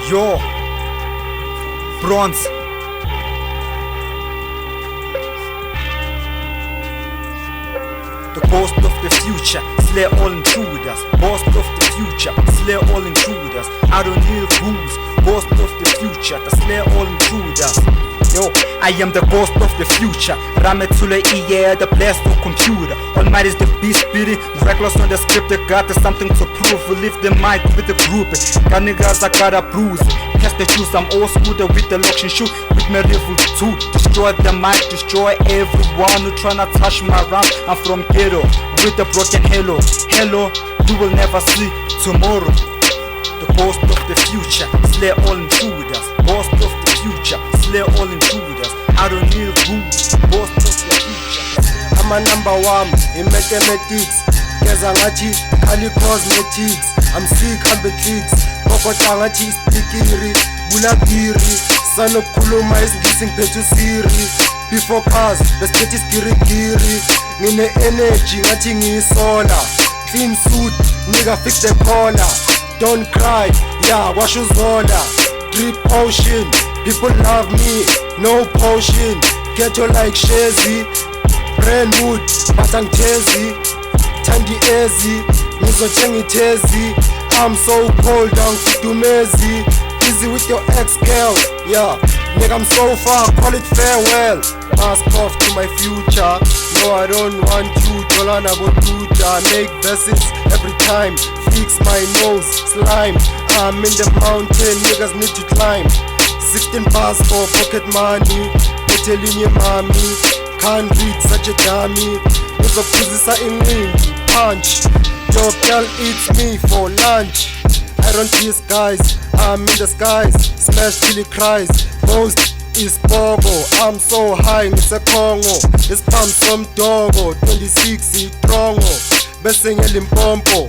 Yo, bronze. The ghost of the future, slay all intruders. Ghost of the future, slay all intruders. I don't need rules. Ghost of the future, the slay all intruders. Yo, I am the ghost of the future. Rametule yeah, the blast of computer. Almighty is the beast beating, reckless on the script. The God is something to prove. We live the mic with the group. Got niggas, I got a bruise. Cast the juice, I'm old school with the lock and shoot. With my rifle too. Destroy the mic, destroy everyone who tryna touch my rhyme. I'm from ghetto with a broken hello. Hello, you will never see tomorrow. The ghost of the future, slay all intruders. Ghost of the future, slay all intruders. I don't need rules. Ghost of the future. I'm a number one in mathematics. Keza ngathi khali cosmetics. I'm sick on the tricks. Kokota ngathi stikiri. Bulagiri. Sanokukhuluma isingisi ngiphethe siri. Before cars, besithi skirigiri. Ngine energy ngathi ngiyisola. Clean suit, nigga fix the collar. Don't cry, yeah, wash uzola. Drip ocean, people love me. No potion, ghetto like Shezi. Brandwood, but angithezi. Thandi ezi, ngizothenga ithezi. I'm so cold, angifudumezi. Busy with your ex-girl, yeah. Nigga, I'm so far, call it farewell. Mask off to my future. No, I don't want you, Jolana Botuta. Make verses every time. Fix my nose, slime. I'm in the mountain, niggas need to climb. 16 bars for pocket money. Telling your mommy, can't read such a dummy. Uzophuzisa inqindi, punch. Your girl eats me for lunch. I don't disguise, I'm in the skies. Smash till he cries. Most is Bogo, I'm so high, Mr. Congo. It's pump some dogo, 26 strongo. Best sing Limpopo.